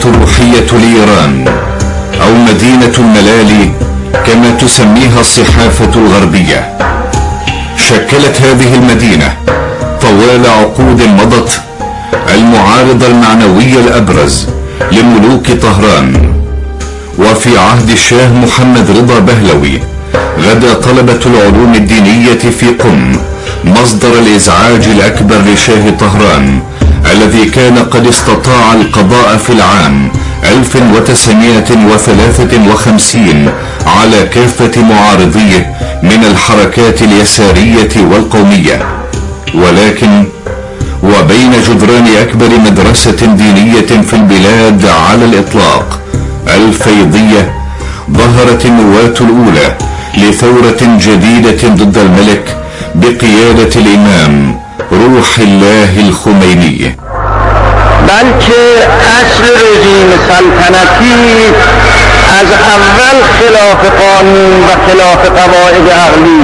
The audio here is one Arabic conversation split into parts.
الروحية لإيران، أو مدينة الملالي كما تسميها الصحافة الغربية. شكلت هذه المدينة طوال عقود مضت المعارض المعنوي الأبرز لملوك طهران. وفي عهد الشاه محمد رضا بهلوي غدا طلبة العلوم الدينية في قم مصدر الإزعاج الأكبر لشاه طهران، الذي كان قد استطاع القضاء في العام 1953 على كافة معارضيه من الحركات اليسارية والقومية. ولكن وبين جدران أكبر مدرسة دينية في البلاد على الإطلاق، الفيضية، ظهرت النواة الأولى لثورة جديدة ضد الملك بقيادة الإمام روح الله الخمینی. بلکه اصل رژیم سلطنتی از اول خلاف قانون و خلاف قواعد عقلی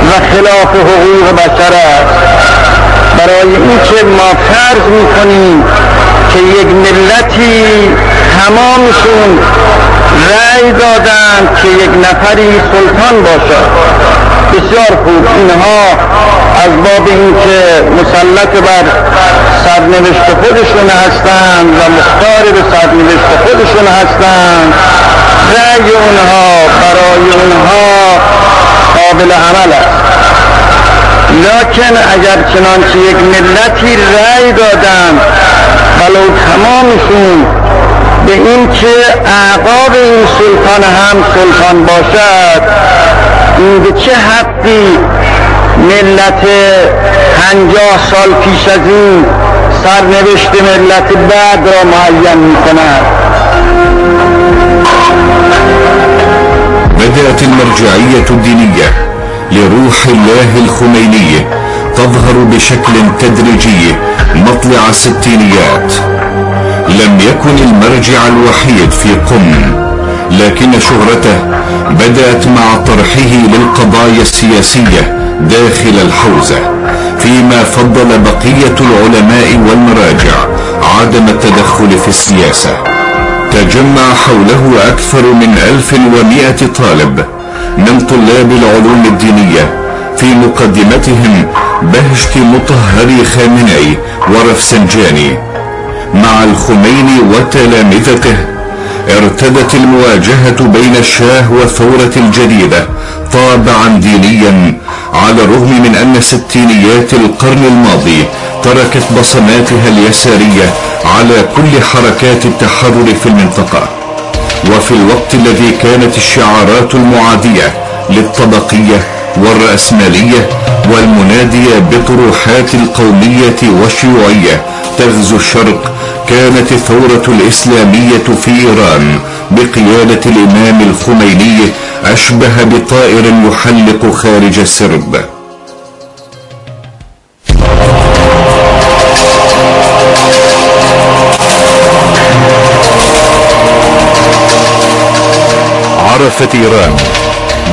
و خلاف حقوق بشر است. برای اینکه ما فرض میکنیم که یک ملتی تمامشون رأی دادند که یک نفری سلطان باشد. بسیار خوب، اینها از باب اینکه مسلط بر سرنوشت خودشون هستند و مختار به سرنوشت خودشون هستند، رأی اونها برای اونها قابل عمل است. لکن اگر چنانچه یک ملتی رأی دادند ولو تمامشون به این که اعقاب این سلطان هم سلطان باشد، این به چه حقی ملت 50 سال پیش از این سرنوشت ملت بعد را معین می کند؟ بدأت المرجعية الدينية لروح الله الخميني تظهر بشكل تدريجي مطلع الستينيات. لم يكن المرجع الوحيد في قم، لكن شهرته بدأت مع طرحه للقضايا السياسية داخل الحوزة، فيما فضل بقية العلماء والمراجع عدم التدخل في السياسة. تجمع حوله أكثر من 1100 طالب من طلاب العلوم الدينية، في مقدمتهم بهجت مطهري خامنئي ورفسنجاني. مع الخميني وتلامذته ارتدت المواجهة بين الشاه والثورة الجديدة طابعا دينيا، على الرغم من أن ستينيات القرن الماضي تركت بصماتها اليسارية على كل حركات التحرر في المنطقة. وفي الوقت الذي كانت الشعارات المعادية للطبقية والرأسمالية والمنادية بطروحات القومية والشيوعية تغزو الشرق، كانت الثورة الإسلامية في إيران بقيادة الإمام الخميني أشبه بطائر يحلق خارج السرب. عرفت إيران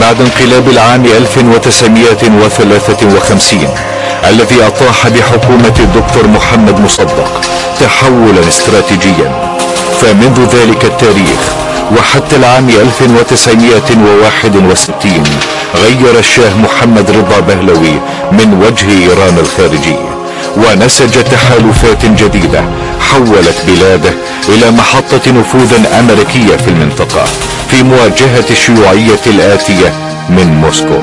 بعد انقلاب العام 1953 الذي أطاح بحكومة الدكتور محمد مصدق تحولا استراتيجيا. فمنذ ذلك التاريخ وحتى العام 1961 غير الشاه محمد رضا بهلوي من وجه إيران الخارجي، ونسج تحالفات جديدة حولت بلاده إلى محطة نفوذ أمريكية في المنطقة في مواجهة الشيوعية الآتية من موسكو.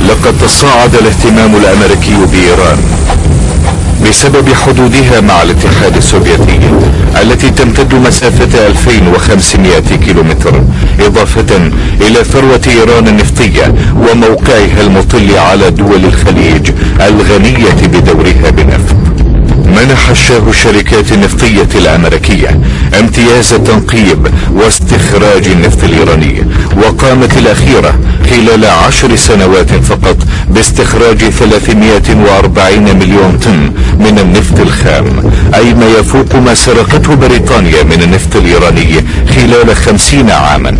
لقد تصاعد الاهتمام الأمريكي بإيران بسبب حدودها مع الاتحاد السوفيتي التي تمتد مسافة 2500 كيلومتر، إضافة إلى ثروة إيران النفطية وموقعها المطل على دول الخليج الغنية بدورها بالنفط. منح الشاه الشركات النفطية الأمريكية امتياز التنقيب واستخراج النفط الإيراني، وقامت الأخيرة خلال 10 سنوات فقط باستخراج 340 مليون طن من النفط الخام، أي ما يفوق ما سرقته بريطانيا من النفط الإيراني خلال 50 عاما.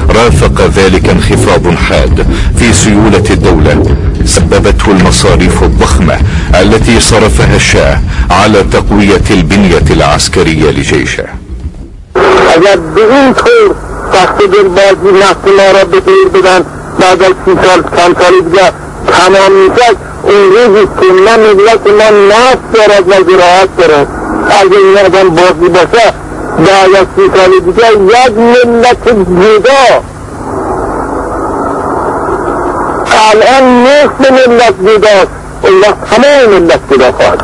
رافق ذلك انخفاض حاد في سيولة الدولة سببته المصاريف الضخمة التي صرفها الشاه على تقوية البنية العسكرية لجيشه. اگر به این طور وقتی بازی نفت ما را به غیر بدن بعد از 30 سال چند سال دیگر تمام میشد، اون روزی که نه ملت ما نفت دارد و زراعت دارد. اگر این آدم بازی باشه بعد از 30 سال دیگر یک ملت جدا، الان نصف ملت جداست، اون وقت همه ملت جدا خواهد.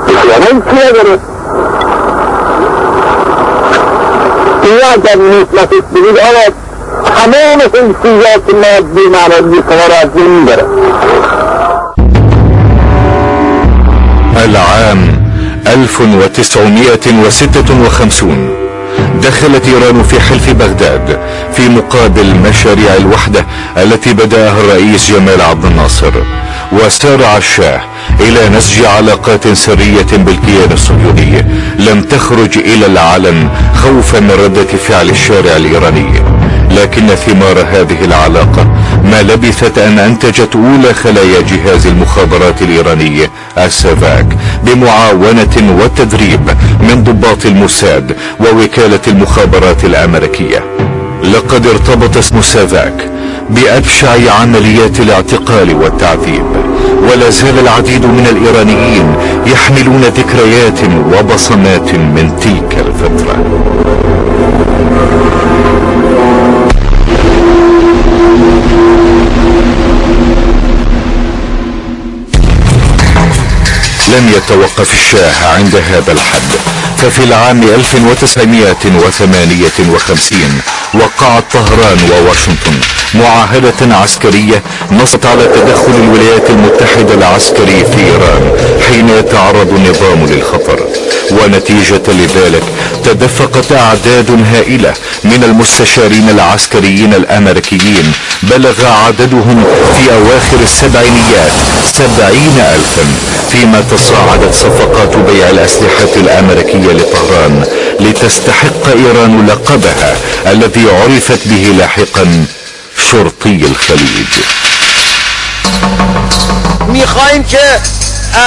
بسیارم چیه داره؟ یا در نسبتش بگید آقا تمام حیثیات مادی معنوی شما را از بین میبره. العام 1956 دخلت إيران في حلف بغداد في مقابل مشاريع الوحدة التي بدأها الرئيس جمال عبد الناصر، وسارع الشاه إلى نسج علاقات سرية بالكيان الصهيوني لم تخرج إلى العلن خوفا من ردة فعل الشارع الإيراني، لكن ثمار هذه العلاقة ما لبثت أن أنتجت أولى خلايا جهاز المخابرات الإيراني السافاك بمعاونة وتدريب من ضباط الموساد ووكالة المخابرات الأمريكية. لقد ارتبط اسم سافاك بأبشع عمليات الاعتقال والتعذيب، ولا زال العديد من الإيرانيين يحملون ذكريات وبصمات من تلك الفترة. لم يتوقف الشاه عند هذا الحد، ففي العام 1958 وقعت طهران وواشنطن معاهدة عسكرية نصت على تدخل الولايات المتحدة العسكري في إيران حين يتعرض النظام للخطر، ونتيجة لذلك تدفقت أعداد هائلة من المستشارين العسكريين الأمريكيين بلغ عددهم في أواخر السبعينيات 70,000، فيما تصاعدت صفقات بيع الأسلحة الأمريكية لطهران لتستحق إيران لقبها الذي عرفت به لاحقا شرطي الخليج. میخوایم که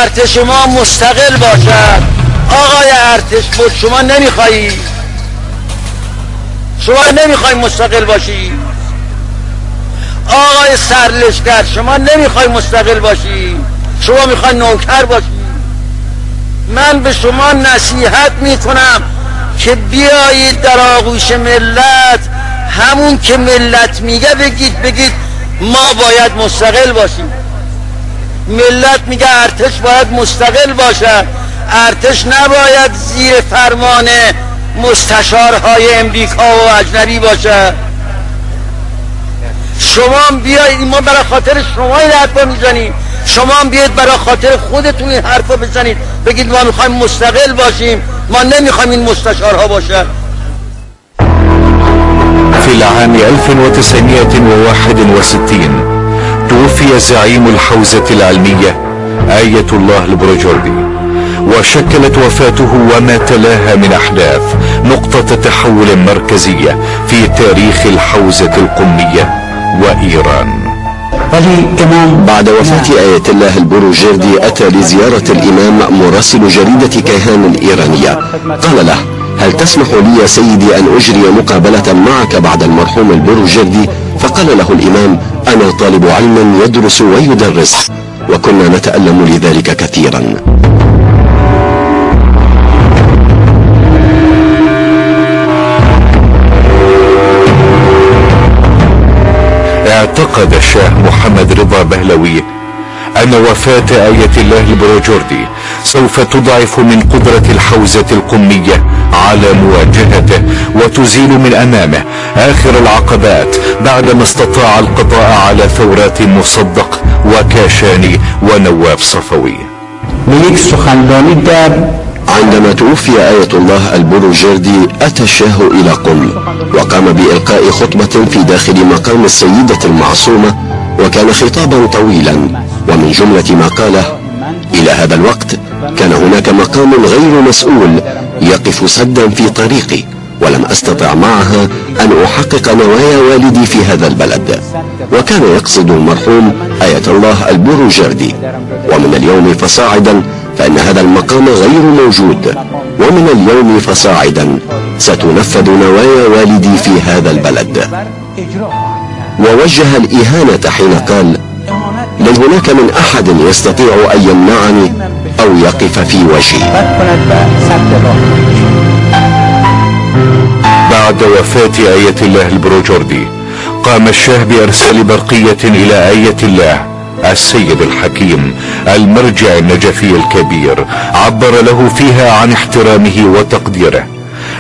ارتش ما مستقل باشد. آقای ارتش بود شما نمیخوایی؟ شما نمیخوای مستقل باشی؟ آقای سرلشکر شما نمیخوای مستقل باشی؟ شما میخوای نوکر باشی؟ من به شما نصیحت میکنم که بیایید در آغوش ملت، همون که ملت میگه بگید ما باید مستقل باشیم. ملت میگه ارتش باید مستقل باشه، ارتش نباید زیر فرمان مستشارهای امریکا و اجنبی باشه. شما بیایید، ما برای خاطر شما این حرفا میزنیم، شما بیایید برای خاطر خودتون این حرفا بزنید، بگید ما میخوایم مستقل باشیم، ما نمیخوایم این مستشارها باشه. في العام 1961 توفي زعيم الحوزة العلمية آية الله البروجردي، وشكلت وفاته وما تلاها من أحداث نقطة تحول مركزية في تاريخ الحوزة القمية وإيران. بعد وفاة آية الله البروجردي أتى لزيارة الإمام مراسل جريدة كيهان الإيرانية، قال له: هل تسمح لي يا سيدي أن أجري مقابلة معك بعد المرحوم البروجردي؟ فقال له الإمام: أنا طالب علم يدرس ويدرس، وكنا نتألم لذلك كثيرا. اعتقد الشاه محمد رضا بهلوي أن وفاة آية الله البروجردي سوف تضعف من قدرة الحوزة القمية على مواجهته وتزيل من أمامه آخر العقبات بعدما استطاع القضاء على ثورات مصدق وكاشاني ونواب صفوي. عندما توفي آية الله البروجردي أتى الشاه إلى قم وقام بإلقاء خطبة في داخل مقام السيدة المعصومة، وكان خطابا طويلا، ومن جملة ما قاله: إلى هذا الوقت كان هناك مقام غير مسؤول يقف سدا في طريقي، ولم أستطع معها أن أحقق نوايا والدي في هذا البلد. وكان يقصد المرحوم آية الله البروجردي. ومن اليوم فصاعدا فإن هذا المقام غير موجود، ومن اليوم فصاعدا ستنفذ نوايا والدي في هذا البلد. ووجه الإهانة حين قال: لن هناك من أحد يستطيع أن يمنعني أو يقف في وجهي. بعد وفاة آية الله البروجردي قام الشاه بإرسال برقية إلى آية الله السيد الحكيم المرجع النجفي الكبير، عبر له فيها عن احترامه وتقديره.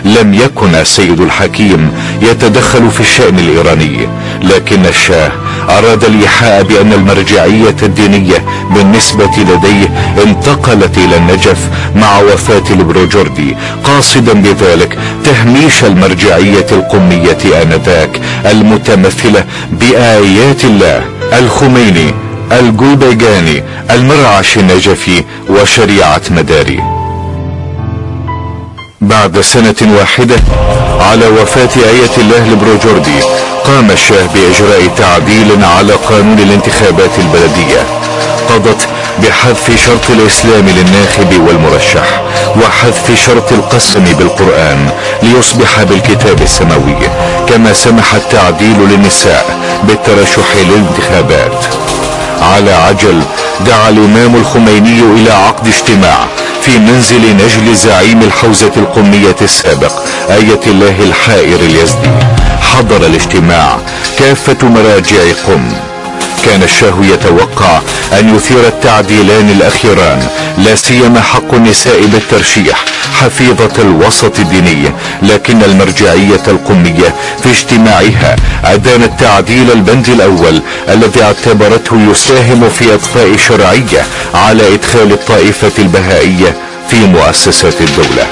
لم يكن السيد الحكيم يتدخل في الشأن الإيراني، لكن الشاه أراد الإيحاء بأن المرجعية الدينية بالنسبة لديه انتقلت إلى النجف مع وفاة البروجردي، قاصدا بذلك تهميش المرجعية القمية آنذاك المتمثلة بآيات الله الخميني الجلبيجاني المرعش النجفي وشريعة مداري. بعد سنة واحدة على وفاة آية الله البروجردي قام الشاه بإجراء تعديل على قانون الانتخابات البلدية، قضت بحذف شرط الإسلام للناخب والمرشح، وحذف شرط القسم بالقرآن ليصبح بالكتاب السماوي، كما سمح التعديل للنساء بالترشح للانتخابات. على عجل دعا الإمام الخميني إلى عقد اجتماع في منزل نجل زعيم الحوزة القمية السابق آية الله الحائر اليزدي. حضر الاجتماع كافة مراجع قم. كان الشاه يتوقع أن يثير التعديلان الأخيران لا سيما حق النساء بالترشيح حفيظة الوسط الديني، لكن المرجعية القمية في اجتماعها أدانت تعديل البند الأول الذي اعتبرته يساهم في إضفاء شرعية على إدخال الطائفة البهائية في مؤسسات الدولة.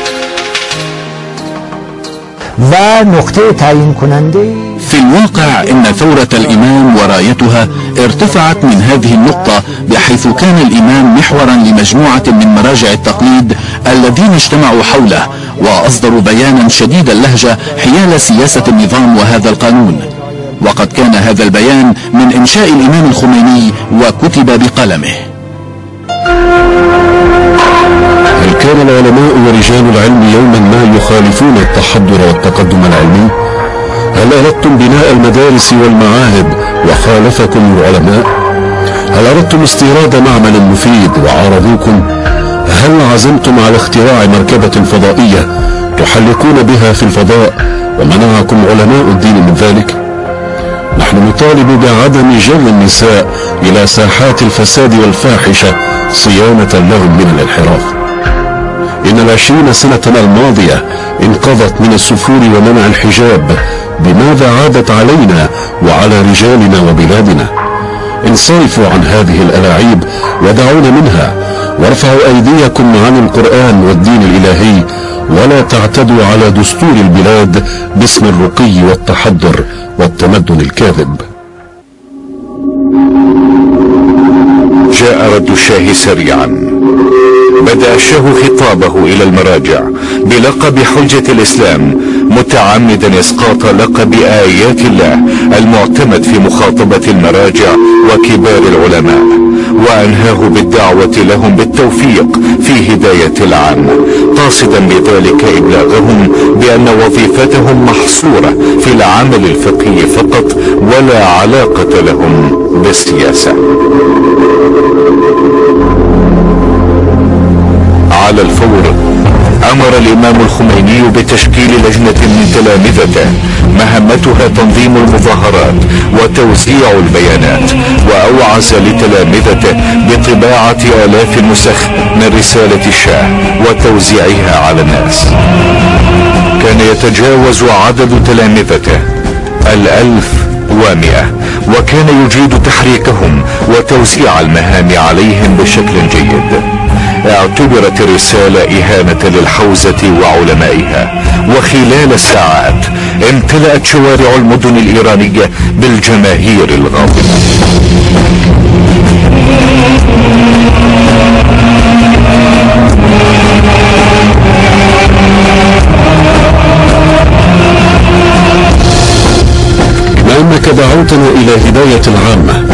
في الواقع إن ثورة الإمام ورايتها ارتفعت من هذه النقطة، بحيث كان الإمام محورا لمجموعة من مراجع التقليد الذين اجتمعوا حوله وأصدروا بيانا شديد اللهجة حيال سياسة النظام وهذا القانون. وقد كان هذا البيان من إنشاء الإمام الخميني وكتب بقلمه. هل كان العلماء ورجال العلم يوما ما يخالفون التحضر والتقدم العلمي؟ هل أردتم بناء المدارس والمعاهد وخالفكم العلماء؟ هل أردتم استيراد معمل مفيد وعارضوكم؟ هل عزمتم على اختراع مركبة فضائية تحلقون بها في الفضاء ومنعكم علماء الدين من ذلك؟ نحن نطالب بعدم جر النساء إلى ساحات الفساد والفاحشة صيانة لهم من الانحراف. إن 20 سنة الماضية انقضت من السفور ومنع الحجاب، بماذا عادت علينا وعلى رجالنا وبلادنا؟ انصرفوا عن هذه الألاعيب ودعونا منها، وارفعوا أيديكم عن القرآن والدين الإلهي، ولا تعتدوا على دستور البلاد باسم الرقي والتحضر والتمدن الكاذب. جاء رد الشاه سريعا. بدأ الشاه خطابه إلى المراجع بلقب حجة الإسلام، متعمدا إسقاط لقب آيات الله المعتمد في مخاطبة المراجع وكبار العلماء، وأنهاه بالدعوة لهم بالتوفيق في هداية العامة، قاصدا بذلك إبلاغهم بأن وظيفتهم محصورة في العمل الفقهي فقط، ولا علاقة لهم بالسياسة. على الفور أمر الإمام الخميني بتشكيل لجنة من تلامذته مهمتها تنظيم المظاهرات وتوزيع البيانات، وأوعز لتلامذته بطباعة آلاف النسخ من رسالة الشاه وتوزيعها على الناس. كان يتجاوز عدد تلامذته 1100، وكان يجيد تحريكهم وتوزيع المهام عليهم بشكل جيد. اعتبرت الرسالة إهانة للحوزة وعلمائها، وخلال ساعات امتلأت شوارع المدن الإيرانية بالجماهير الغاضبة. لأنك دعوتنا إلى هداية العامة،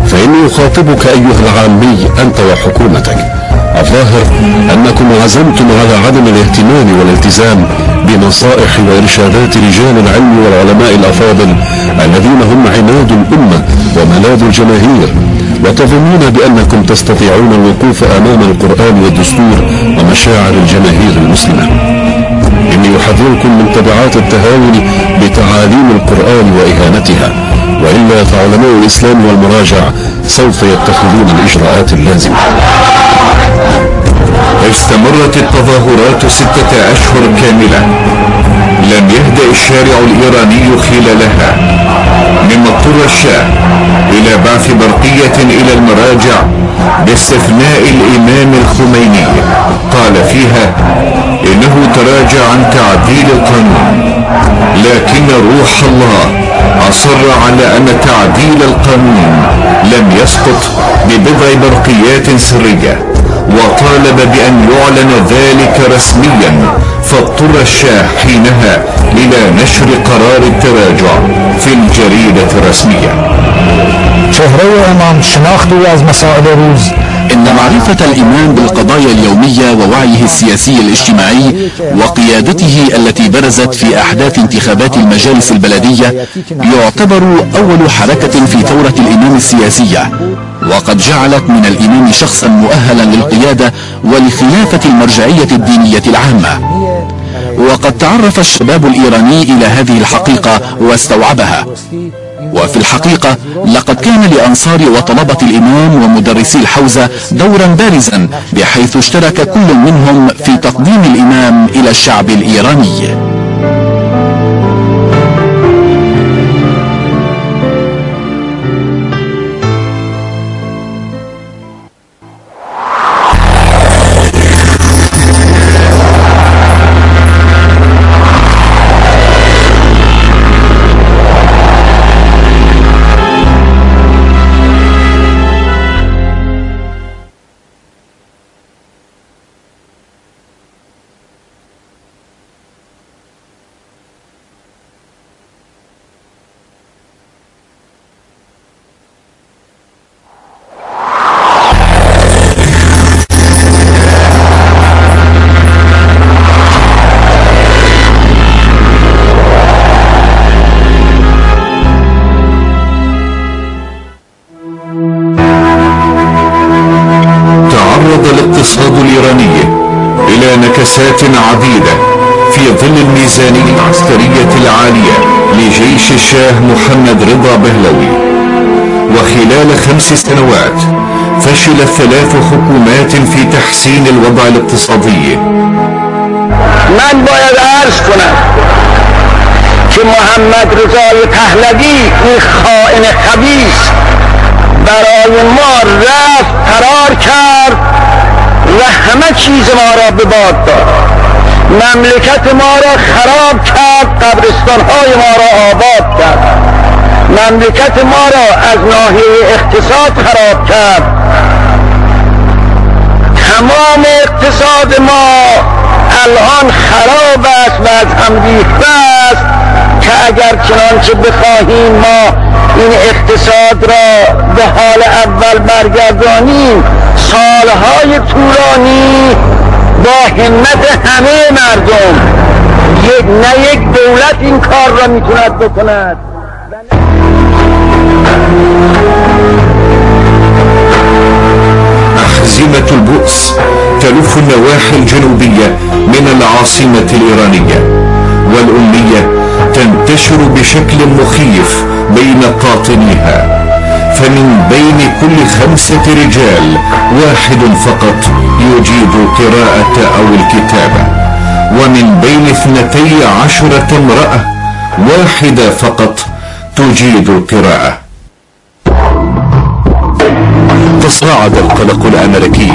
فإني أخاطبك أيها العامي أنت وحكومتك. الظاهر أنكم عزمتم على عدم الاهتمام والالتزام بنصائح وإرشادات رجال العلم والعلماء الأفاضل الذين هم عناد الأمة وملاذ الجماهير، وتظنون بأنكم تستطيعون الوقوف أمام القرآن والدستور ومشاعر الجماهير المسلمة. إني أحذركم من تبعات التهاون بتعاليم القرآن وإهانتها، وإلا فعلماء الإسلام والمراجع سوف يتخذون الإجراءات اللازمة. استمرت التظاهرات 6 أشهر كاملة، لم يهدأ الشارع الإيراني خلالها، مما اضطر الشاه إلى بعث برقية إلى المراجع باستثناء الإمام الخميني قال فيها إنه تراجع عن تعديل القانون، لكن روح الله أصر على أن تعديل القانون لم يسقط ببضع برقيات سرية، وطالب بأن يعلن ذلك رسميا، فاضطر الشاه حينها إلى نشر قرار التراجع في الجريدة الرسمية. شهرة امام شناخته از مسائل روز. إن معرفة الإمام بالقضايا اليومية ووعيه السياسي الاجتماعي وقيادته التي برزت في أحداث انتخابات المجالس البلدية يعتبر أول حركة في ثورة الإمام السياسية، وقد جعلت من الإمام شخصا مؤهلا للقيادة ولخلافة المرجعية الدينية العامة. وقد تعرف الشباب الإيراني إلى هذه الحقيقة واستوعبها. وفي الحقيقة لقد كان لأنصار وطلبة الإمام ومدرسي الحوزة دورا بارزا، بحيث اشترك كل منهم في تقديم الإمام إلى الشعب الإيراني. الاقتصاد الإيراني إلى نكسات عديدة في ظل الميزانية العسكرية العالية لجيش الشاه محمد رضا بهلوي. وخلال 5 سنوات فشلت 3 حكومات في تحسين الوضع الاقتصادي. من باید عرض کنم که محمد رضا پهلوی این خائن خبیث برای ما رفت قرار کرد و همه چیز ما را به باد داد، مملکت ما را خراب کرد، قبرستان‌های ما را آباد کرد، مملکت ما را از ناحیه اقتصاد خراب کرد. تمام اقتصاد ما الان خراب است و از هم ریخته است که اگر چنانچه بخواهیم ما این اقتصاد را به حال اول برگردانیم، سالهای طولانی با همت همه مردم نه یک دولت این کار را میتوند بکند. أحزمة البؤس تلف النواحي الجنوبية من العاصمة الإيرانية، والأمنية تنتشر بشكل مخيف بين قاطنيها، فمن بين كل 5 رجال 1 فقط يجيد قراءة أو الكتابة، ومن بين 12 امرأة 1 فقط تجيد القراءة. تصاعد القلق الأمريكي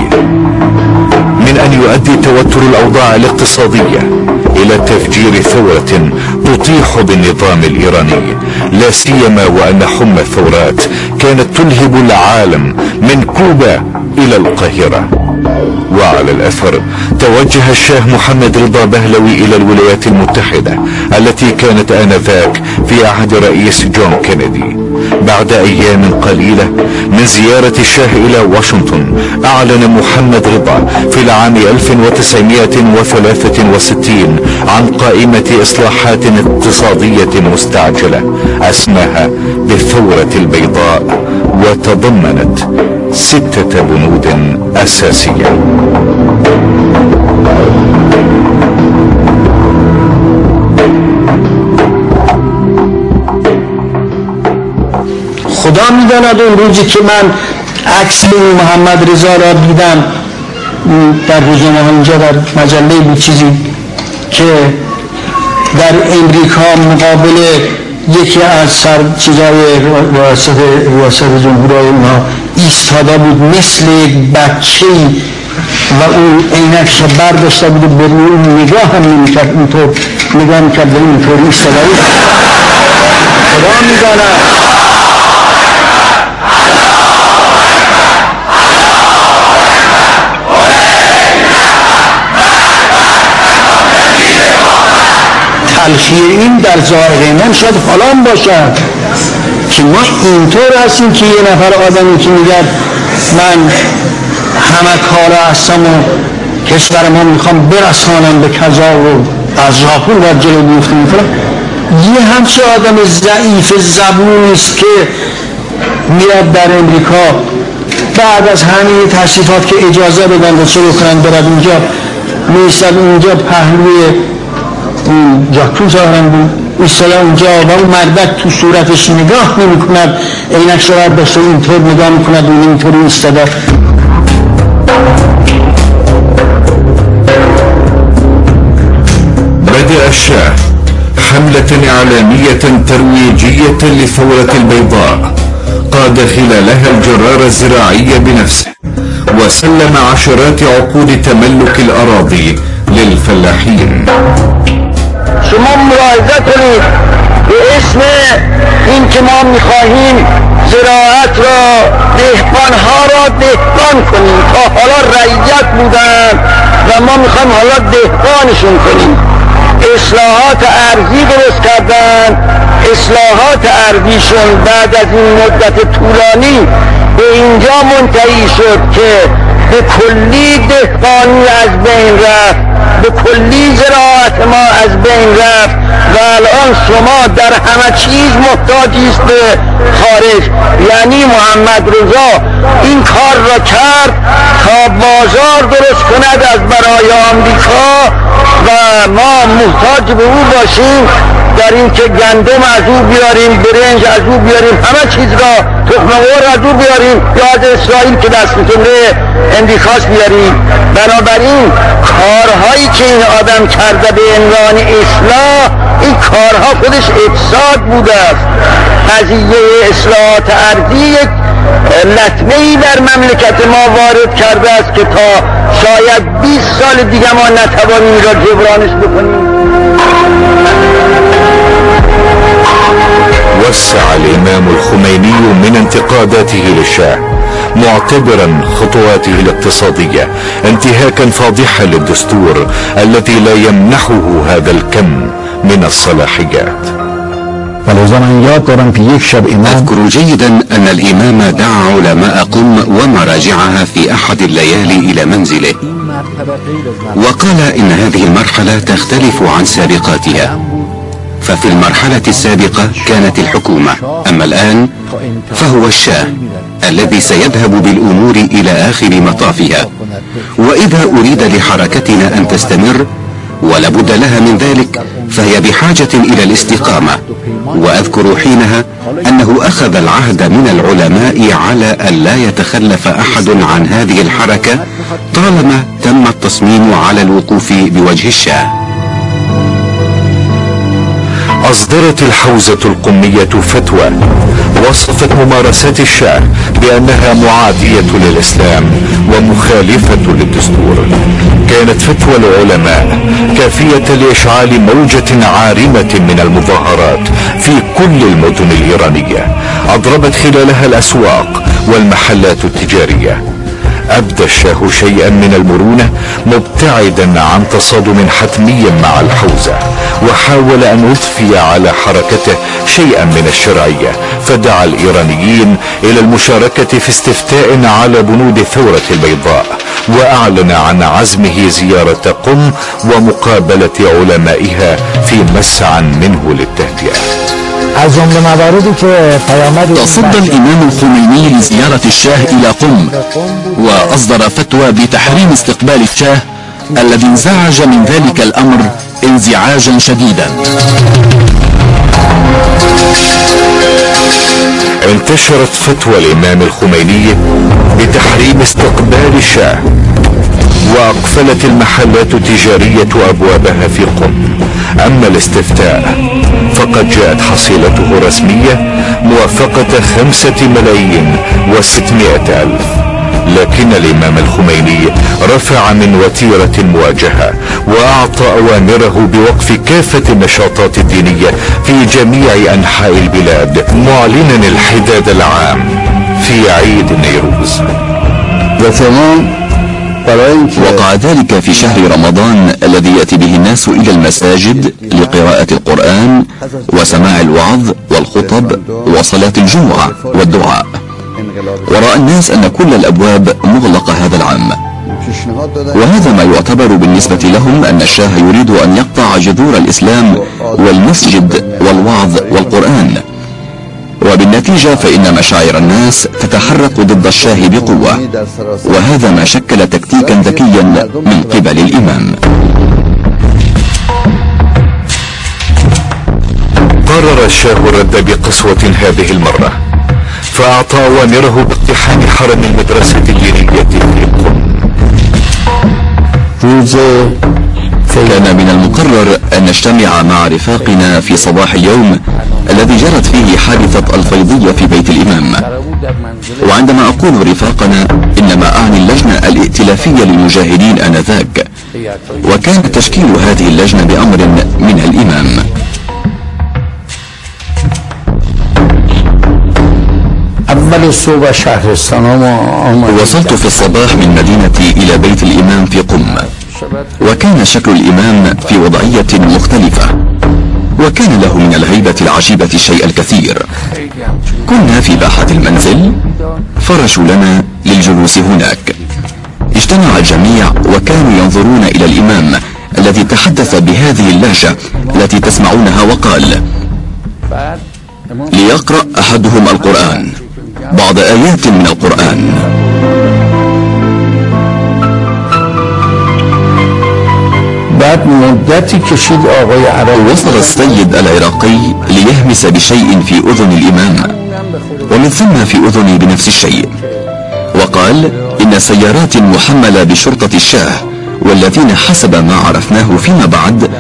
من أن يؤدي توتر الأوضاع الاقتصادية إلى تفجير ثورة تطيح بالنظام الإيراني، لا سيما وأن حمى الثورات كانت تلهب العالم من كوبا إلى القاهرة. وعلى الأثر توجه الشاه محمد رضا بهلوي إلى الولايات المتحدة التي كانت آنذاك في عهد رئيس جون كينيدي. بعد أيام قليلة من زيارة الشاه إلى واشنطن، أعلن محمد رضا في العام 1963 عن قائمة إصلاحات اقتصادية مستعجلة أسماها بالثورة البيضاء، وتضمنت 6 بنود أساسية. خدا میداند اون روزی که من عکس محمد رضا را دیدم در روزنامه ها، اینجا در مجله بود چیزی که در امریکا مقابل یکی از چیزای ریاست جمهورهای اونها ایستاده بود مثل بچه‌ای و اون عینکش را برداشته بود و به اون نگاه هم نمی‌کرد، اینطور نگاه می‌کرد و اینطور ایستاده بود. خدا میداند تلخی این در ذائقه من شاید حالان باشد که ما اینطور هستیم که یه نفر آدمی که میگه من همه کارا هستم و کشور ما میخوام برسانم به کذا و از ژاپن و جلو بیفتیم، یه همچه آدم ضعیف زبون است که میاد در امریکا بعد از همه تشریفات که اجازه بدن و شروع کنن برد اونجا، میستد اونجا پهلوی جاکوز آرم بود ایستاده اونجا و اون مردک تو صورتش نگاه نمی کند، عینکش را برداشته اینطور نگاه می کند و اینطور ایستاده. بدأ الشاه حملة إعلامية ترويجية للثورة البيضاء قاد خلالها الجرار الزراعي بنفسه، وسلم عشرات عقود تملك الأراضي للفلاحين. شما ملاحظه کنید به اسم این که ما میخواهیم زراعت را، دهقانها را دهقان کنیم، تا حالا رعیت بودن و ما میخوایم حالا دهقانشون کنیم. اصلاحات ارضی درست کردن، اصلاحات ارضیشون بعد از این مدت طولانی به اینجا منتهی شد که به کلی دهقانی از بین رفت، به کلی زراعت ما از بین رفت و الان شما در همه چیز محتاجی است به خارج. یعنی محمد رضا این کار را کرد تا بازار درست کند از برای آمریکا و ما محتاج به او باشیم در این که گندم از او بیاریم، برنج از او بیاریم، همه چیز را، تخم مرغ از او بیاریم یا از اسرائیل که دست می‌کنه امریکاست بیاریم. بنابراین کارهایی که این آدم کرده به عنوان اصلاح، این کارها خودش افساد بوده است. قضیه اصلاحات ارضی یک لطمه‌ای در مملکت ما وارد کرده است که تا شاید 20 سال دیگه ما نتوانیم را جبرانش بکنیم. وسع الإمام الخميني من انتقاداته للشاه، معتبرا خطواته الاقتصادية انتهاكا فاضحا للدستور الذي لا يمنحه هذا الكم من الصلاحيات. أذكر جيدا أن الإمام دعا علماء قم ومراجعها في أحد الليالي إلى منزله، وقال إن هذه المرحلة تختلف عن سابقاتها، ففي المرحلة السابقة كانت الحكومة، أما الآن فهو الشاه الذي سيذهب بالأمور إلى آخر مطافها، وإذا أريد لحركتنا أن تستمر ولابد لها من ذلك فهي بحاجة إلى الاستقامة. وأذكر حينها أنه أخذ العهد من العلماء على أن لا يتخلف أحد عن هذه الحركة طالما تم التصميم على الوقوف بوجه الشاه. أصدرت الحوزة القمية فتوى وصفت ممارسات الشاه بأنها معادية للإسلام ومخالفة للدستور. كانت فتوى العلماء كافية لإشعال موجة عارمة من المظاهرات في كل المدن الإيرانية أضربت خلالها الأسواق والمحلات التجارية. أبدى الشاه شيئا من المرونة مبتعدا عن تصادم حتمي مع الحوزة، وحاول أن يضفي على حركته شيئا من الشرعية، فدعا الإيرانيين إلى المشاركة في استفتاء على بنود الثورة البيضاء، وأعلن عن عزمه زيارة قم ومقابلة علمائها في مسعى منه للتهدئة. تصدى الإمام الخميني لزيارة الشاه إلى قم، وأصدر فتوى بتحريم استقبال الشاه الذي انزعج من ذلك الأمر انزعاجا شديدا. انتشرت فتوى الإمام الخميني بتحريم استقبال الشاه، وأقفلت المحلات التجارية أبوابها في قم. أما الاستفتاء فقد جاءت حصيلته رسمية موافقة 5,600,000، لكن الإمام الخميني رفع من وتيرة المواجهة وأعطى أوامره بوقف كافة النشاطات الدينية في جميع أنحاء البلاد، معلنا الحداد العام في عيد النيروز. وقع ذلك في شهر رمضان الذي يأتي به الناس إلى المساجد لقراءة القرآن وسماع الوعظ والخطب وصلاة الجمعة والدعاء، ورأى الناس أن كل الأبواب مغلقة هذا العام، وهذا ما يعتبر بالنسبة لهم أن الشاه يريد أن يقطع جذور الإسلام والمسجد والوعظ والقرآن، وبالنتيجة فإن مشاعر الناس تتحرك ضد الشاه بقوة، وهذا ما شكل تكتيكا ذكيا من قبل الإمام. قرر الشاه الرد بقسوة هذه المرة، فأعطى أوامره باقتحام حرم المدرسة الدينية في قم. كان من المقرر أن نجتمع مع رفاقنا في صباح اليوم الذي جرت فيه حادثة الفيضية في بيت الإمام، وعندما أقول رفاقنا إنما أعني اللجنة الائتلافية للمجاهدين آنذاك، وكان تشكيل هذه اللجنة بأمر من الإمام. وصلت في الصباح من مدينتي إلى بيت الإمام في قم، وكان شكل الإمام في وضعية مختلفة، وكان له من الهيبة العجيبة الشيء الكثير. كنا في باحة المنزل، فرشوا لنا للجلوس هناك. اجتمع الجميع وكانوا ينظرون إلى الإمام الذي تحدث بهذه اللهجة التي تسمعونها، وقال: ليقرأ أحدهم القرآن، بعض آيات من القرآن. وصل السيد العراقي ليهمس بشيء في أذن الإمام، ومن ثم في أذني بنفس الشيء، وقال إن سيارات محملة بشرطة الشاه والذين حسب ما عرفناه فيما بعد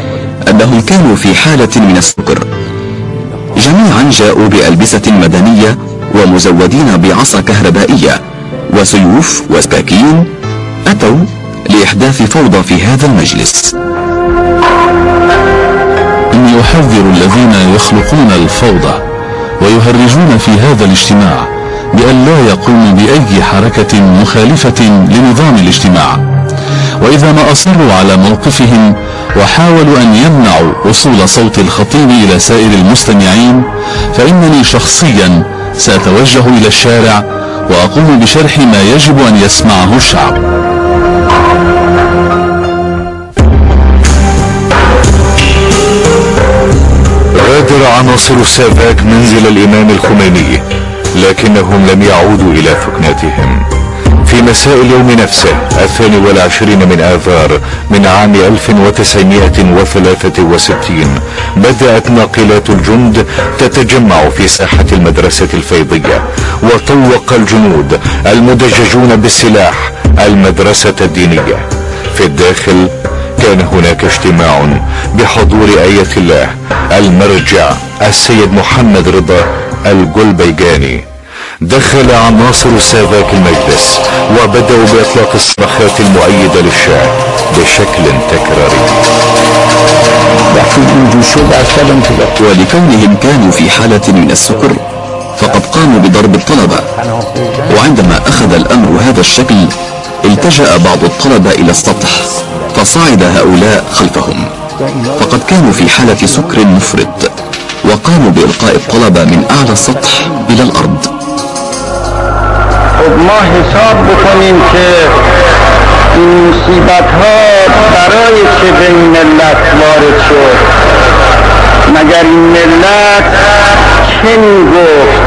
أنهم كانوا في حالة من السكر، جميعا جاءوا بألبسة مدنية ومزودين بعصا كهربائية وسيوف وسكاكين، أتوا لإحداث فوضى في هذا المجلس. إني أحذر الذين يخلقون الفوضى ويهرجون في هذا الاجتماع بأن لا يقوموا بأي حركة مخالفة لنظام الاجتماع، وإذا ما أصروا على موقفهم وحاولوا أن يمنعوا وصول صوت الخطيب إلى سائر المستمعين، فإنني شخصيا سأتوجه إلى الشارع وأقوم بشرح ما يجب أن يسمعه الشعب. غادر عناصر سافاك منزل الإمام الخميني، لكنهم لم يعودوا إلى ثكناتهم. في مساء اليوم نفسه 22 من آذار من عام 1963 بدأت ناقلات الجند تتجمع في ساحة المدرسة الفيضية، وطوق الجنود المدججون بالسلاح المدرسة الدينية. في الداخل كان هناك اجتماع بحضور آية الله المرجع السيد محمد رضا الجلبيجاني. دخل عناصر السادات المجلس وبدأوا بإطلاق الصرخات المؤيدة للشاه بشكل تكراري. ولكونهم كانوا في حالة من السكر فقد قاموا بضرب الطلبة، وعندما أخذ الأمر هذا الشكل التجأ بعض الطلبة إلى السطح فصعد هؤلاء خلفهم، فقد كانوا في حالة سكر مفرط، وقاموا بإلقاء الطلبة من أعلى السطح إلى الأرض. ما حساب بکنیم که این مصیبت ها برای چه به این ملت وارد شد؟ مگر این ملت چه میگفت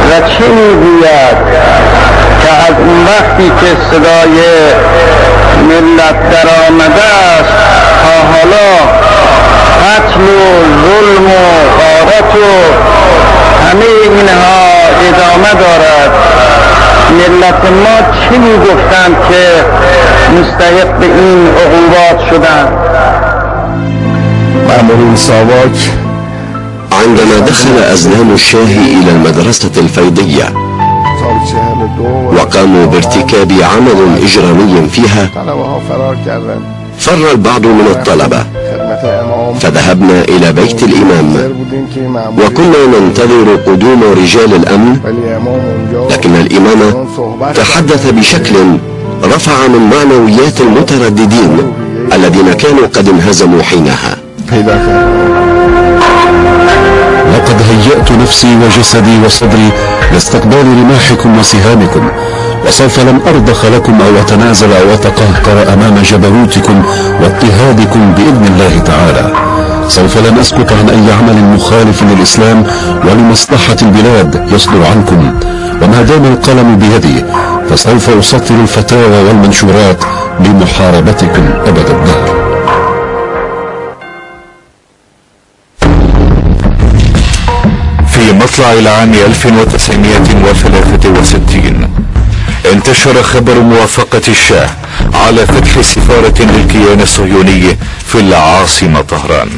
و چه میگوید که از اون وقتی که صدای ملت در آمده است تا حالا قتل و ظلم و غارت و همه اینها ادامه دارد؟ ملت ما چی میگفتند که مستحق این عقوبات شدند؟ مأمورین ساواک عندما دخل أزنام الشاه إلى المدرسة الفيضية وقاموا بارتكاب عمل إجرامي فيها، فر البعض من الطلبة، فذهبنا إلى بيت الإمام وكنا ننتظر قدوم رجال الأمن، لكن الإمام تحدث بشكل رفع من معنويات المترددين الذين كانوا قد انهزموا حينها. لقد هيأت نفسي وجسدي وصدري لاستقبال رماحكم وسهامكم، وسوف لن أرضخ لكم أو أتنازل أو أتقهقر أمام جبروتكم واضطهادكم بإذن الله تعالى. سوف لن أسكت عن أي عمل مخالف للإسلام ولمصلحة البلاد يصدر عنكم، وما دام القلم بيدي فسوف أسطر الفتاوى والمنشورات لمحاربتكم أبد الدهر. في مطلع العام 1963 انتشر خبر موافقة الشاه على فتح سفارة للكيان الصهيوني في العاصمة طهران.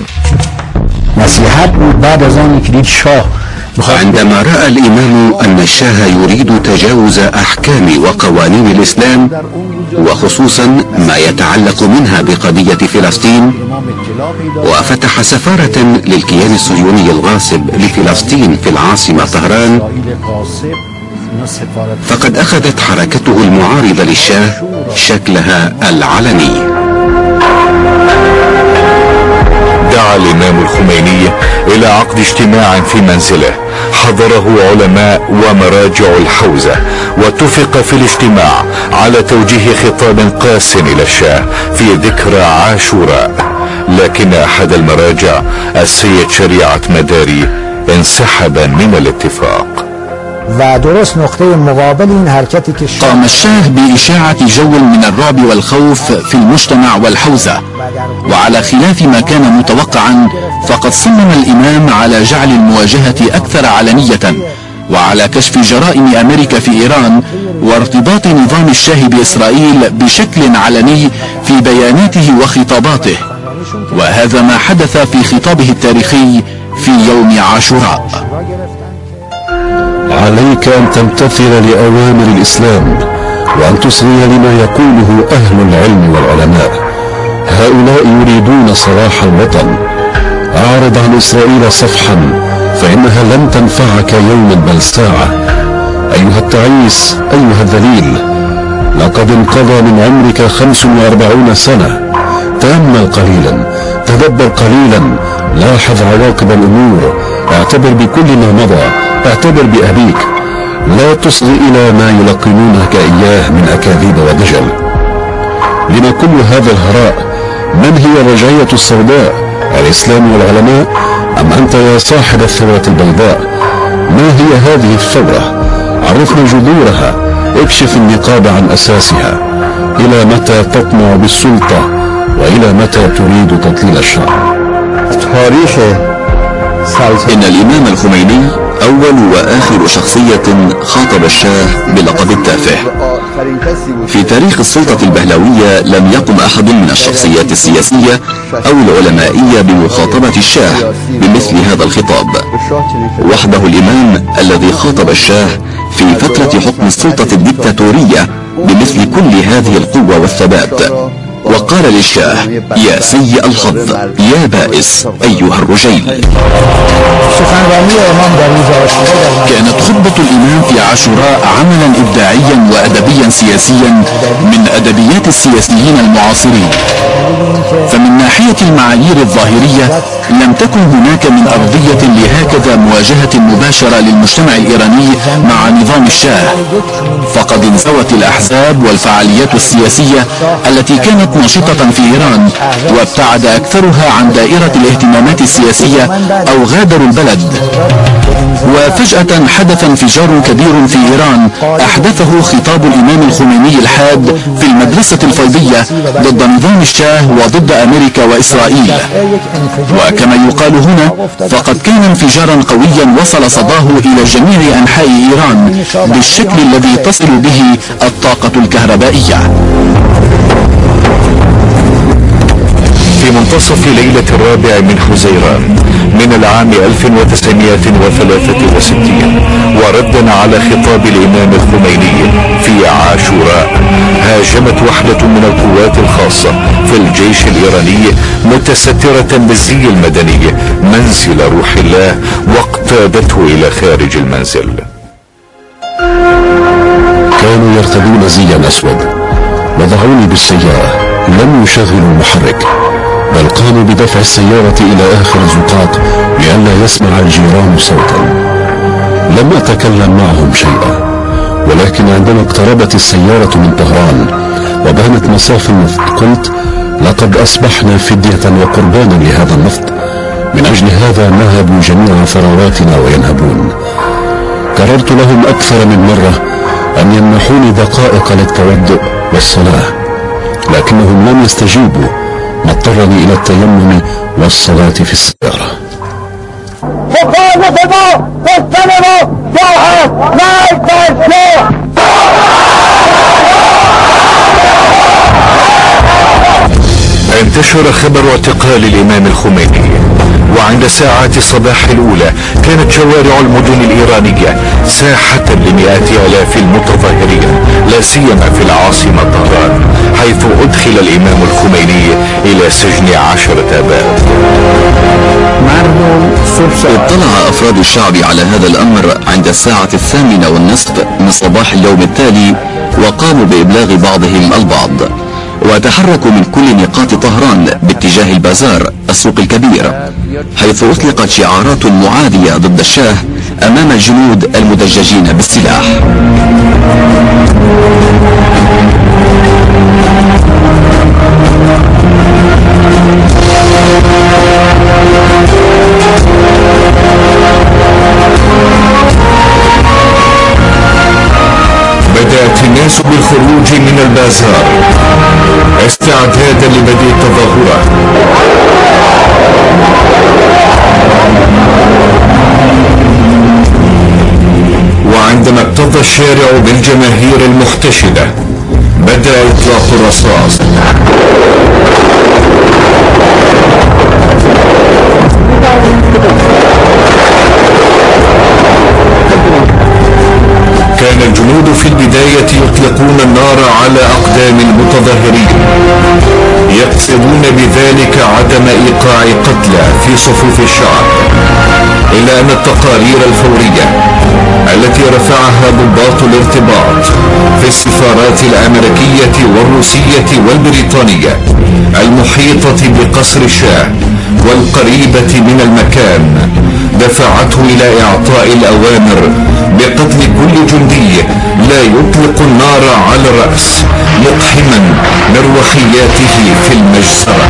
عندما رأى الإمام أن الشاه يريد تجاوز أحكام وقوانين الإسلام وخصوصا ما يتعلق منها بقضية فلسطين، وفتح سفارة للكيان الصهيوني الغاصب لفلسطين في العاصمة طهران، فقد أخذت حركته المعارضة للشاه شكلها العلني. دعا الإمام الخميني إلى عقد اجتماع في منزله حضره علماء ومراجع الحوزة، واتفق في الاجتماع على توجيه خطاب قاس إلى الشاه في ذكرى عاشوراء، لكن أحد المراجع السيد شريعة مداري انسحب من الاتفاق. قام الشاه بإشاعة جو من الرعب والخوف في المجتمع والحوزة، وعلى خلاف ما كان متوقعا فقد صمم الإمام على جعل المواجهة أكثر علنية، وعلى كشف جرائم أمريكا في إيران وارتباط نظام الشاه بإسرائيل بشكل علني في بياناته وخطاباته، وهذا ما حدث في خطابه التاريخي في يوم عاشوراء. عليك أن تمتثل لأوامر الإسلام وأن تصغي لما يقوله أهل العلم والعلماء. هؤلاء يريدون صلاح الوطن. أعرض عن إسرائيل صفحا فإنها لن تنفعك يوما بل ساعة. أيها التعيس، أيها الذليل، لقد انقضى من عمرك 45 سنة. تأمل قليلا، تدبر قليلا، لاحظ عواقب الأمور، اعتبر بكل ما مضى، اعتبر بأبيك، لا تصغي إلى ما يلقنونك إياه من أكاذيب ودجل. لما كل هذا الهراء؟ من هي الرجعية السوداء؟ الإسلام والعلماء أم أنت يا صاحب الثورة البيضاء؟ ما هي هذه الثورة؟ عرفنا جذورها، اكشف النقاب عن أساسها. إلى متى تطمع بالسلطة؟ وإلى متى تريد تضليل الشعب؟ إن الإمام الخميني أول وآخر شخصية خاطب الشاه بلقب التافه، في تاريخ السلطة البهلوية لم يقم أحد من الشخصيات السياسية أو العلمائية بمخاطبة الشاه بمثل هذا الخطاب. وحده الإمام الذي خاطب الشاه في فترة حكم السلطة الدكتاتورية بمثل كل هذه القوة والثبات، وقال للشاه: يا سيء الحظ، يا بائس أيها الرجيل. كانت خطبة الإمام في عاشوراء عملا إبداعيا وأدبيا سياسيا من أدبيات السياسيين المعاصرين. فمن ناحية المعايير الظاهرية لم تكن هناك من أرضية لهكذا مواجهة مباشرة للمجتمع الإيراني مع نظام الشاه، فقد انزوت الأحزاب والفعاليات السياسية التي كانت نشطة في إيران، وابتعد أكثرها عن دائرة الاهتمامات السياسية أو غادروا البلد. وفجأة حدث انفجار كبير في إيران أحدثه خطاب الإمام الخميني الحاد في المدرسة الفيضية ضد نظام الشاه وضد أمريكا وإسرائيل. وكما يقال هنا فقد كان انفجارا قويا وصل صداه إلى جميع أنحاء إيران بالشكل الذي تصل به الطاقة الكهربائية. في منتصف ليلة الرابع من حزيران من العام 1963 وردا على خطاب الإمام الخميني في عاشوراء، هاجمت وحدة من القوات الخاصة في الجيش الإيراني متسترة بالزي المدني منزل روح الله واقتادته إلى خارج المنزل. كانوا يرتدون زيا أسود وضعوني بالسيارة، لم يشغلوا المحرك، بل قاموا بدفع السيارة إلى آخر الزقاق لئلا يسمع الجيران صوتا. لم أتكلم معهم شيئا، ولكن عندما اقتربت السيارة من طهران وبانت مصاف النفط قلت: لقد أصبحنا فدية وقربانا لهذا النفط، من أجل هذا نهبوا جميع ثرواتنا وينهبون. كررت لهم أكثر من مرة أن يمنحوني دقائق للتودع والصلاة، لكنهم لم يستجيبوا، ما اضطرني إلى التيمم والصلاة في السيارة. انتشر خبر اعتقال الإمام الخميني، وعند ساعات الصباح الأولى كانت شوارع المدن الإيرانية ساحة لمئات آلاف المتظاهرين، لا سيما في العاصمة طهران، حيث أدخل الإمام الخميني إلى سجن 10 آباد. اطلع أفراد الشعب على هذا الأمر عند الساعة 8:30 من صباح اليوم التالي، وقاموا بإبلاغ بعضهم البعض، وتحركوا من كل نقاط طهران باتجاه البازار السوق الكبير، حيث أطلقت شعارات معادية ضد الشاه أمام الجنود المدججين بالسلاح. بدأت الناس بالخروج من البازار استعدادا لبدء التظاهرات. وعندما اكتظ الشارع بالجماهير المحتشدة بدأ إطلاق الرصاص. كان الجنود في البداية يطلقون النار على أقدام المتظاهرين، يقصدون بذلك عدم إيقاع قتلى في صفوف الشعب، إلا أن التقارير الفورية التي رفعها ضباط الارتباط في السفارات الأمريكية والروسية والبريطانية المحيطة بقصر الشاه والقريبة من المكان دفعته إلى إعطاء الأوامر بقتل كل جندي لا يطلق النار على الرأس، مقحما مروحياته في المجزرة.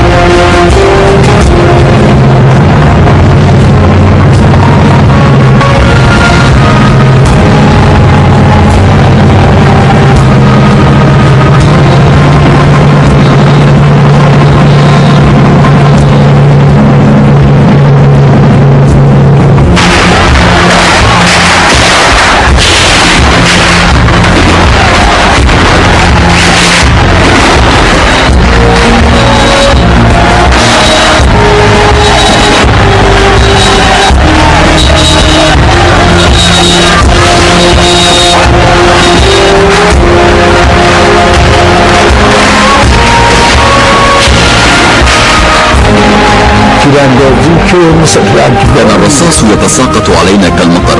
كان الرصاص يتساقط علينا كالمطر،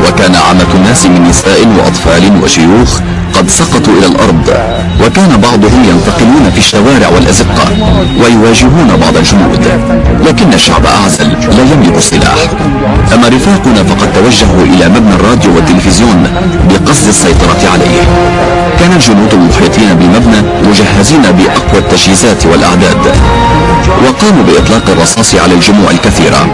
وكان عامة الناس من نساء وأطفال وشيوخ قد سقطوا إلى الأرض، وكان بعضهم ينتقلون في الشوارع والأزقة ويواجهون بعض الجنود، لكن الشعب أعزل لا يملك السلاح. أما رفاقنا فقد توجهوا إلى مبنى الراديو والتلفزيون بقصد السيطرة عليه. كان الجنود المحيطين بالمبنى مجهزين بأقوى التجهيزات والأعداد، وقاموا بإطلاق الرصاص على الجموع الكثيرة.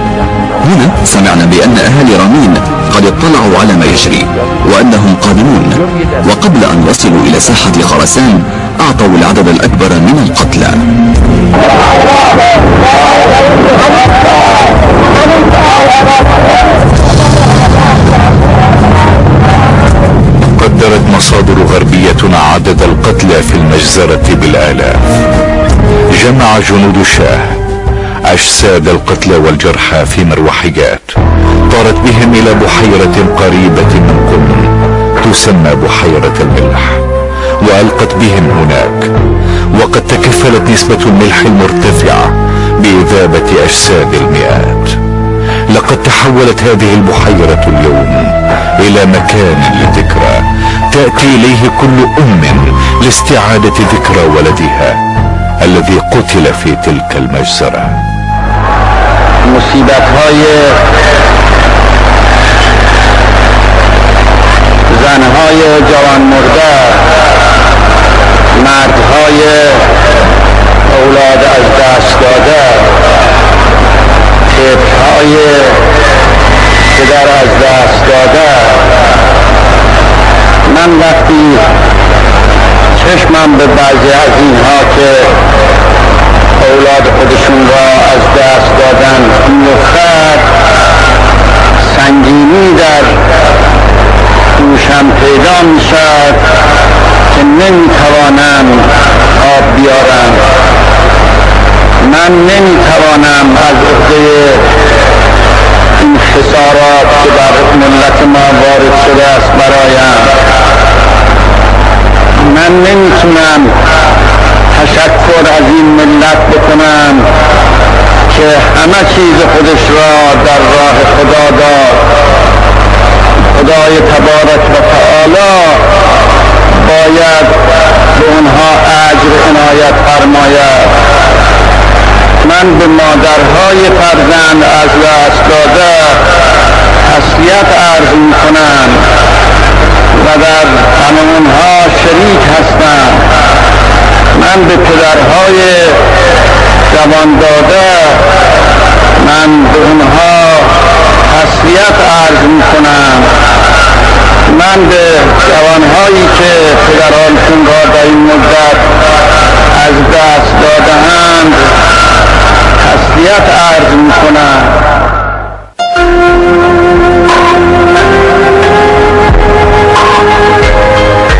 هنا سمعنا بأن أهالي رامين قد اطلعوا على ما يجري وأنهم قادمون، وقبل أن يصلوا إلى ساحة خراسان أعطوا العدد الأكبر من القتلى. قدرت مصادر غربية عدد القتلى في المجزرة بالآلاف. جمع جنود الشاه أجساد القتلى والجرحى في مروحيات، طارت بهم إلى بحيرة قريبة من قم تسمى بحيرة الملح، وألقت بهم هناك. وقد تكفلت نسبة الملح المرتفعة بإذابة أجساد المئات. لقد تحولت هذه البحيرة اليوم إلى مكان للذكرى، تأتي إليه كل أم لاستعادة ذكرى ولدها الذي قتل في تلك المجزرة. مصیبت‌های زنهای جوان مرده، مردهای اولاد از دست داده، طفل‌های پدر از دست داده. من وقتی چشمم به بعضی از اینها که اولاد خودشون را از دست دادن می‌افتد، سنگینی در دوشم پیدا می‌شد که نمی‌توانم آب بیارم. من نمی‌توانم از عهده این خسارات که بر ملت ما وارد شده است برایم. من نمی‌تونم تشکر از این ملت بکنم که همه چیز خودش را در راه خدا داد. خدای تبارک و تعالی باید به اونها اجر عنایت فرماید. من به مادرهای فرزند از دست داده تسلیت عرض می‌کنم و در غم اونها شریک هستم. من به پدرهای جوان داده، من به اونها تسلیت عرض می‌کنم. من به جوانهایی که پدرانشون را در این مدت از دست داده‌اند تسلیت عرض می‌کنم.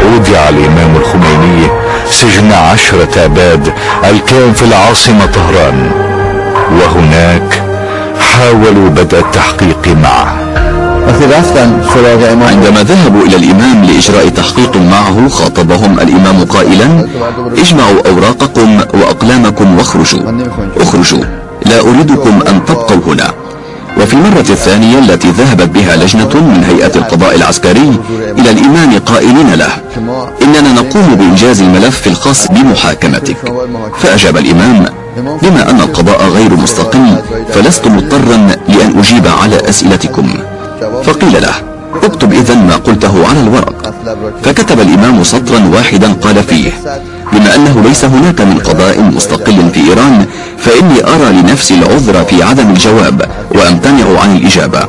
أودع الإمام الخميني سجن 10 آباد الكان في العاصمة طهران، وهناك حاولوا بدء التحقيق معه. عندما ذهبوا إلى الإمام لإجراء تحقيق معه خاطبهم الإمام قائلا: اجمعوا أوراقكم وأقلامكم اخرجوا، لا أريدكم أن تبقوا هنا. وفي المرة الثانية التي ذهبت بها لجنة من هيئة القضاء العسكري إلى الإمام قائلين له: إننا نقوم بإنجاز الملف الخاص بمحاكمتك. فأجاب الإمام: بما أن القضاء غير مستقل فلست مضطرا لأن أجيب على أسئلتكم. فقيل له: اكتب إذن ما قلته على الورق. فكتب الإمام سطرا واحدا قال فيه: بما أنه ليس هناك من قضاء مستقل في إيران فإني أرى لنفسي العذر في عدم الجواب وأمتنع عن الإجابة.